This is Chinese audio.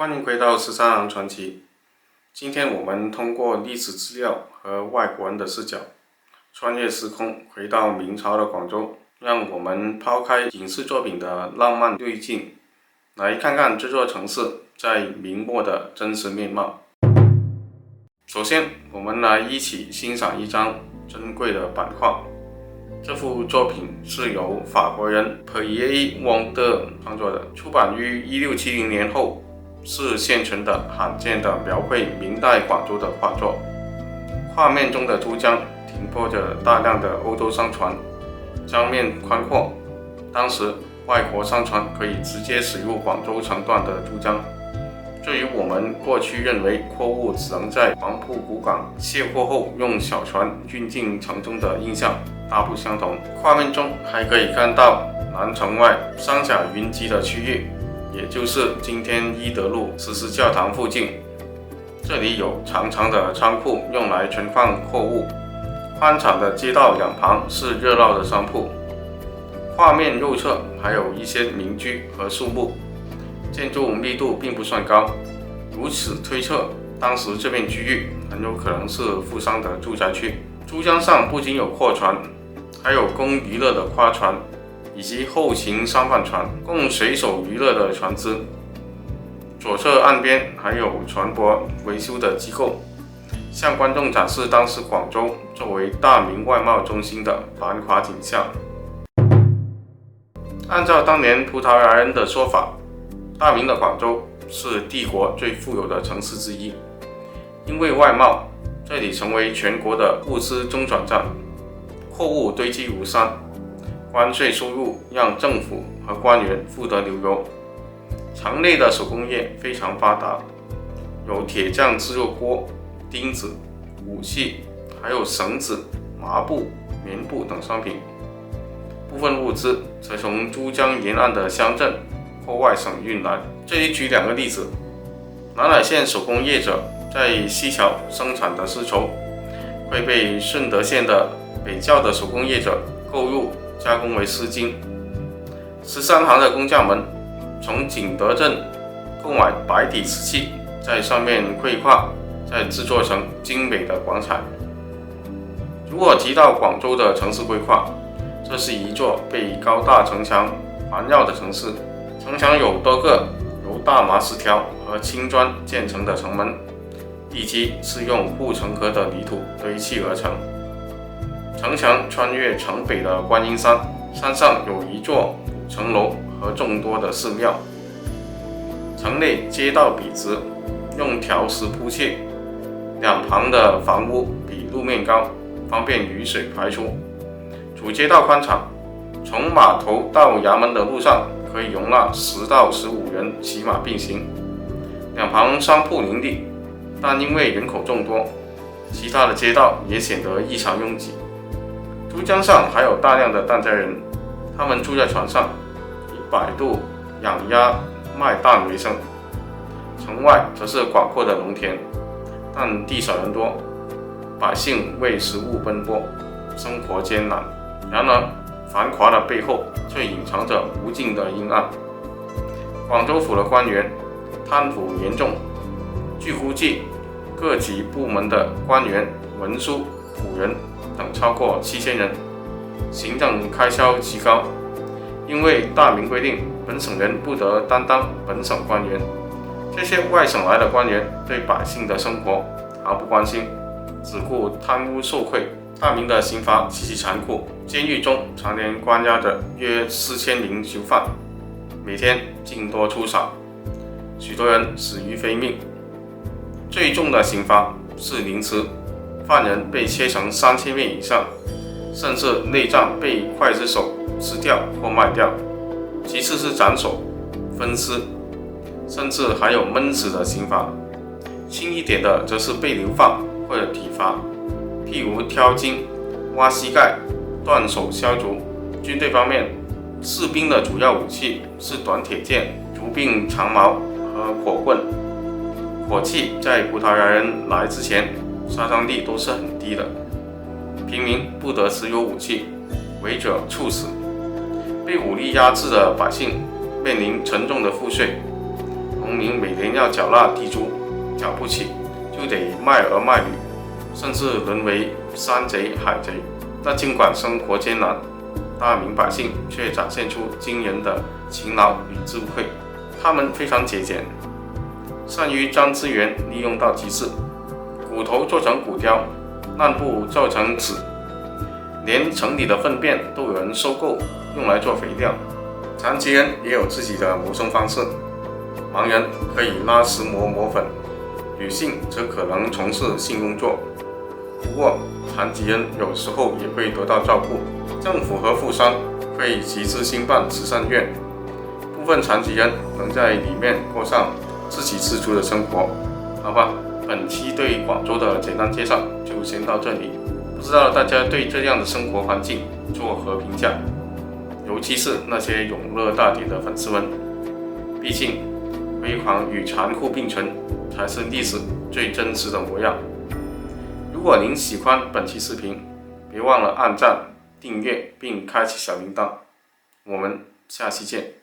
欢迎回到13行传奇。今天我们通过历史资料和外国人的视角，穿越时空回到明朝的广州，让我们抛开影视作品的浪漫滤镜，来看看这座城市在明末的真实面貌。首先，我们来一起欣赏一张珍贵的版画。这幅作品是由法国人Pierre Wander创作的，出版于1670年后，是现存的罕见的描绘明代广州的画作。画面中的珠江停泊着大量的欧洲商船，江面宽阔。当时外国商船可以直接驶入广州城段的珠江，这与我们过去认为货物只能在黄埔古港卸货后用小船运进城中的印象大不相同。画面中还可以看到南城外商贾云集的区域，也就是今天伊德路慈禧教堂附近。这里有长长的仓库用来存放货物，宽敞的街道两旁是热闹的商铺。画面右侧还有一些民居和树木，建筑密度并不算高。如此推测，当时这片区域很有可能是富商的住宅区。珠江上不仅有货船，还有供娱乐的夸船以及后勤商贩船，供水手娱乐的船只。左侧岸边还有船舶维修的机构，向观众展示当时广州作为大明外贸中心的繁华景象。按照当年葡萄牙人的说法，大明的广州是帝国最富有的城市之一，因为外贸，这里成为全国的物资中转站，货物堆积如山，关税收入让政府和官员富得流油。城内的手工业非常发达，有铁匠制作锅、钉子、武器，还有绳子、麻布、棉布等商品。部分物资则从珠江沿岸的乡镇或外省运来。这里举两个例子：南海县手工业者在西桥生产的丝绸，会被顺德县的北滘的手工业者购入加工为丝巾。13行的工匠们从景德镇购买白底瓷器，在上面绘画，再制作成精美的广彩。如果提到广州的城市规划，这是一座被高大城墙环绕的城市。城墙有多个由大麻石条和青砖建成的城门，地基是用护城河的泥土堆砌而成。城墙穿越城北的观音山，山上有一座5层楼和众多的寺庙。城内街道笔直，用条石铺砌，两旁的房屋比路面高，方便雨水排出。主街道宽敞，从码头到衙门的路上可以容纳10到15人骑马并行。两旁商铺林立，但因为人口众多，其他的街道也显得异常拥挤。珠江上还有大量的疍家人，他们住在船上，以摆渡、养鸭、卖蛋为生。城外则是广阔的农田，但地少人多，百姓为食物奔波，生活艰难。然而，繁华的背后却隐藏着无尽的阴暗。广州府的官员贪腐严重，据估计，各级部门的官员、文书、仆人等超过7000人，行政开销极高。因为大明规定，本省人不得担当本省官员，这些外省来的官员对百姓的生活毫不关心，只顾贪污受贿。大明的刑罚极其残酷，监狱中常年关押着约4000名囚犯，每天进多出少，许多人死于非命。最重的刑罚是凌迟，犯人被切成3000片以上，甚至内脏被刽子手吃掉或卖掉。其次是斩首、分尸，甚至还有闷死的刑罚。轻一点的则是被流放或者体罚，譬如挑筋、挖膝盖、断手削足。军队方面，士兵的主要武器是短铁剑、竹柄长矛和火棍。火器在葡萄牙人来之前，杀伤力都是很低的，平民不得持有武器，违者处死。被武力压制的百姓面临沉重的赋税，同农民每年要缴纳地租，缴不起就得卖儿卖女，甚至沦为山贼海贼。但尽管生活艰难，大明百姓却展现出惊人的勤劳与智慧。他们非常节俭，善于将资源利用到极致，骨头做成骨雕，烂布做成纸，连城里的粪便都有人收购，用来做肥料。残疾人也有自己的谋生方式，盲人可以拉石磨磨粉，女性则可能从事性工作。不过，残疾人有时候也会得到照顾，政府和富商会集资兴办慈善院，部分残疾人能在里面过上自给自足的生活。好吧，本期对广州的简单介绍就先到这里，不知道大家对这样的生活环境作何评价？尤其是那些永乐大典的粉丝们，毕竟辉煌与残酷并存才是历史最真实的模样。如果您喜欢本期视频，别忘了按赞、订阅并开启小铃铛。我们下期见。